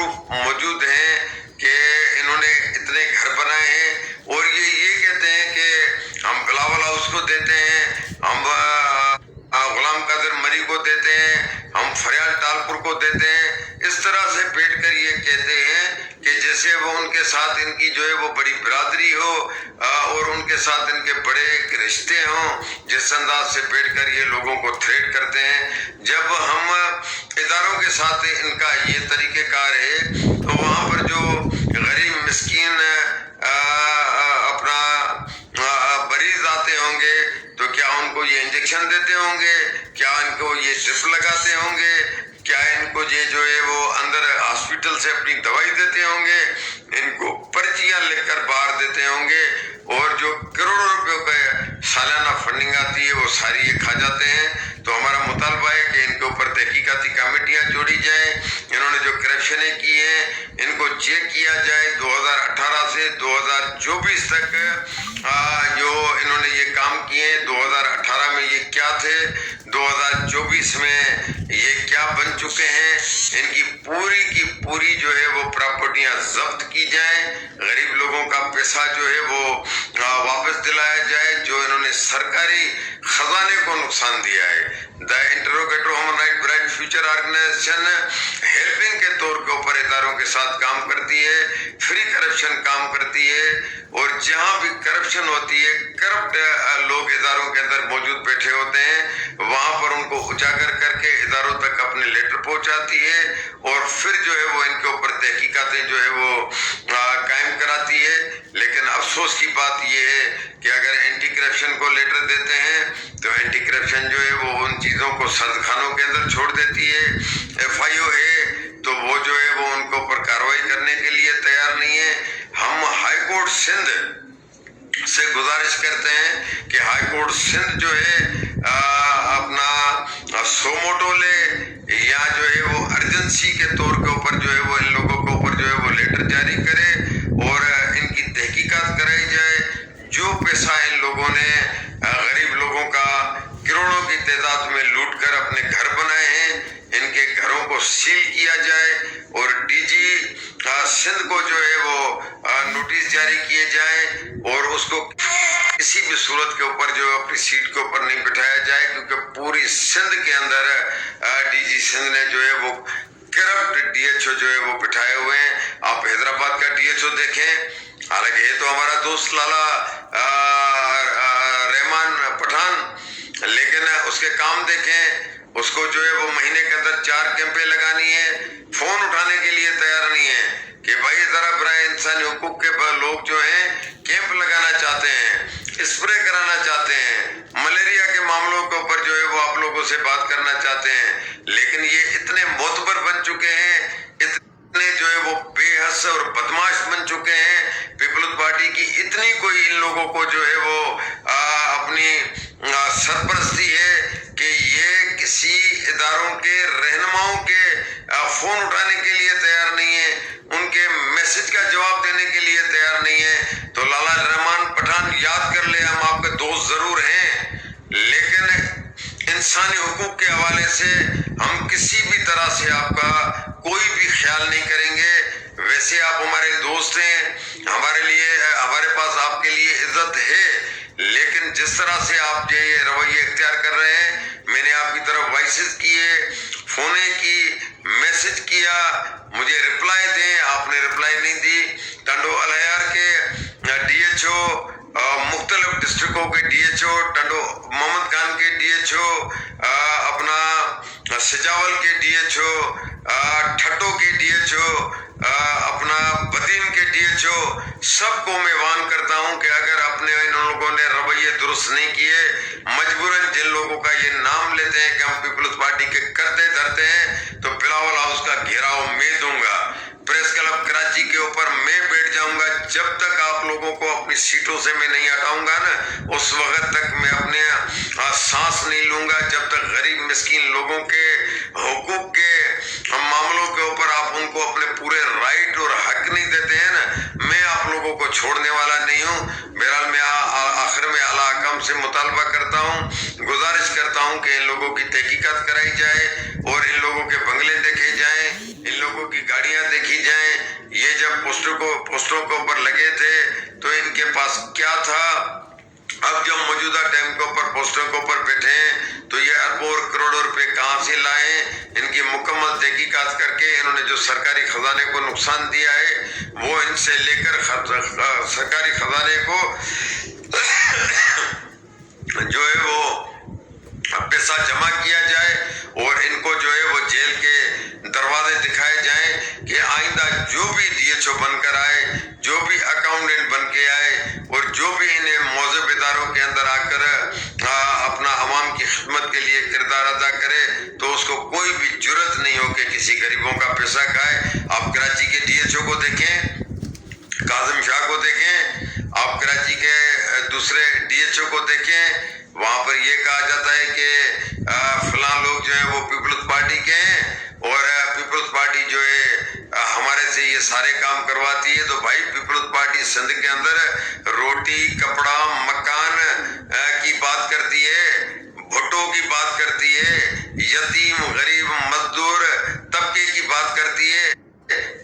Proof मौजूद हैं कि इन्होंने इतने घर बनाए हैं और ये कहते हैं कि हम बिलावल हाउस को देते हैं, हम गुलाम कादिर मरी को देते हैं, हम फरियाल टालपुर को देते हैं। इस तरह से बैठ कर ये कहते हैं कि जैसे वो उनके साथ इनकी जो है वो बड़ी बिरादरी हो और उनके साथ इनके बड़े रिश्ते हों। जिस अंदाज से बैठकर ये लोगों को थ्रेट करते हैं, जब हम इदारों के साथ इनका ये तरीक़ेकार है तो वहाँ पर जो गरीब मिस्कीन अपना मरीज आते होंगे तो क्या उनको ये इंजेक्शन देते होंगे, क्या इनको ये ड्रिप लगाते होंगे, क्या इनको ये जो है वो अंदर हॉस्पिटल से अपनी दवाई देते होंगे, इनको पर्चियां लिखकर बाहर देते होंगे और जो करोड़ों रुपयों का सालाना फंडिंग आती है वो सारी ये खा जाते हैं। तो हमारा मुतालबा है कि इनके ऊपर तहकीकाती कमेटियां जोड़ी जाएं। इन्होंने जो करप्शनें की हैं इनको चेक किया जाए। 2018 से 2024 तक जो इन्होंने ये काम किए, 2018 में ये क्या थे, 2024 में ये क्या बन चुके हैं, इनकी पूरी की पूरी जो है वो प्रॉपर्टियां जब्त की जाएं। गरीब लोगों का पैसा जो है वो वापस दिलाया जाए जो इन्होंने सरकारी खजाने को नुकसान दिया है। The interrogator human right bright future organization helping के तौर के ऊपर इदारों के साथ काम करती है, फ्री करप्शन काम करती है और जहां भी करप्शन होती है, करप्ट लोग इदारों के अंदर मौजूद बैठे होते हैं, वहां पर उनको उजागर करके इदारों तक अपने लेटर पहुंचाती है और फिर जो है वो इनके ऊपर तहकीकातें जो है वो कायम कराती है। लेकिन अफसोस की बात ये है कि अगर एंटी करप्शन को लेटर देते हैं तो एंटी करप्शन जो है वो उन चीज़ों को सर्दखानों के अंदर छोड़ देती है। FIO है तो वो जो है वो उनके ऊपर कार्रवाई करने के लिए तैयार नहीं है। हम हाई कोर्ट सिंध से गुजारिश करते हैं कि हाई कोर्ट सिंध जो है अपना सोमोटो ले या जो है वो अर्जेंसी के तौर के ऊपर जो है वो इन लोगों के ऊपर जो है वो लेटर जारी करे और इनकी तहकीकात कराई जाए। जो पैसा इन लोगों ने गरीब लोगों का करोड़ों की तादाद में लूट कर अपने घर बनाए हैं, इनके घरों को सील किया जाए और DG सिंध को जो है वो नोटिस जारी किए जाए और उसको किसी भी सूरत के ऊपर जो अपनी सीट के ऊपर नहीं बिठाया जाए, क्योंकि पूरी सिंध के अंदर DG सिंध ने जो है वो करप्ट DHO जो है वो बिठाए हुए हैं। आप हैदराबाद का DHO देखें, हालांकि ये तो हमारा दोस्त लाला रहमान पठान, लेकिन उसके काम देखें, उसको जो है वो महीने के अंदर 4 कैंपें लगानी है, फोन उठाने के लिए तैयार नहीं है कि भाई जरा बराए इंसानी हुकूक के लोग जो हैं कैंप लगाना चाहते हैं, स्प्रे कराना चाहते हैं, मलेरिया के मामलों के ऊपर जो है वो आप लोगों से बात करना चाहते हैं, लेकिन ये इतने मोतबर बन चुके हैं, इतने जो है वो बेहस और बदमाश बन चुके हैं। पीपल्स पार्टी की इतनी कोई इन लोगों को जो है वो अपनी सरपरस्ती है कि ये किसी इदारों के रहनुमाओं के फोन उठाने के लिए तैयार नहीं है, उनके मैसेज का जवाब देने के लिए तैयार नहीं है। तो लाला रहमान पठान याद कर ले, हम आपके दोस्त जरूर हैं, लेकिन इंसानी हुकूक के हवाले से हम किसी भी तरह से आपका कोई भी ख्याल नहीं करेंगे। वैसे आप हमारे दोस्त हैं, हमारे लिए हमारे पास आपके लिए इज्जत है, लेकिन जिस तरह से आप ये रवैये इख्तियार कर रहे हैं, मैंने आपकी तरफ वॉइसेस किए, फोने की, मैसेज किया, मुझे रिप्लाई दें, आपने रिप्लाई नहीं दी। टंडो अलहयार के DHO, मुख्तलिफ डिस्ट्रिक्टों के DHO, टंडो मोहम्मद खान के DHO, अपना सिजावल के DHO, ठट्टो के DHO, अपना बदीन के DHO, सबको मैं वार्न करता हूं कि अगर अपने इन लोगों ने रवैये दुरुस्त नहीं किए, मजबूरन जिन लोगों का ये नाम लेते हैं कि हम पीपल्स पार्टी के करते धरते हैं, तो बिलावल हाउस का घेराव मैं दूंगा, प्रेस क्लब कराची के ऊपर मैं बैठ जाऊंगा। जब तक आप लोगों को अपनी सीटों से मैं नहीं हटाऊंगा ना, उस वक्त तक मैं अपने सांस नहीं लूंगा। जब तक गरीब मिस्कीन लोगों के हुकूक के मामलों के ऊपर आप उनको अपने पूरे राइट और हक नहीं देते हैं ना, मैं आप लोगों को छोड़ने वाला नहीं हूँ। बहरहाल मैं आखिर में आला हकाम से मुतालबा करता हूँ, गुजारिश करता हूँ कि इन लोगों की तहकीकात कराई जाए और इन लोगों के बंगले देखे जाएं, इन लोगों की गाड़ी گاڑیاں دیکھی جائیں، یہ جب پوسٹوں کے اوپر لگے تھے تو ان کے پاس کیا تھا، اب جب موجودہ ٹائم کے اوپر پوسٹوں کے اوپر بیٹھے ہیں تو یہ اربوں اور کروڑوں روپے کہاں سے لائے؟ ان کی مکمل تحقیقات کر کے انہوں نے جو سرکاری خزانے کو نقصان دیا ہے وہ ان سے لے کر سرکاری خزانے کو جو ہے وہ پیسہ جمع کیا جائے اور ان کو جو ہے وہ جیل کے دروازے دکھائے جائیں کہ آئندہ جو بھی ڈی ایچ او بن کر آئے، جو بھی اکاؤنٹنٹ بن کے آئے اور جو بھی انہیں موظف اداروں کے اندر آ کر اپنا عوام کی خدمت کے لیے کردار ادا کرے تو اس کو کوئی بھی جرت نہیں ہو کہ کسی غریبوں کا پیسہ کھائے۔ آپ کراچی کے ڈی ایچ او کو دیکھیں، کاظم شاہ کو دیکھیں، آپ کراچی کے دوسرے ڈی ایچ او کو دیکھیں، وہاں پر یہ کہا جاتا ہے کہ فلاں لوگ جو ہیں وہ پیپلز پارٹی کے ہیں اور پیپلز پارٹی جو ہے ہمارے سے یہ سارے کام کرواتی ہے۔ تو بھائی پیپلز پارٹی سندھ کے اندر روٹی، کپڑا، مکان کی بات کرتی ہے، بھٹو کی بات کرتی ہے، یتیم، غریب، مزدور طبقے کی بات کرتی ہے۔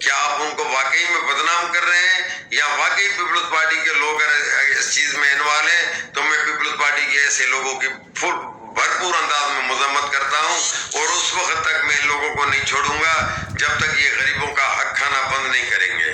کیا آپ ان کو واقعی میں بدنام کر رہے ہیں یا واقعی پیپلز پارٹی کے لوگ اگر اس چیز میں انوالو ہیں؟ تو میں پیپلز پارٹی کے ایسے لوگوں کی بھرپور انداز میں مذمت کرتا ہوں اور اس وقت تک میں ان لوگوں کو نہیں چھوڑوں گا جب تک یہ غریبوں کا حق کھانا بند نہیں کریں گے۔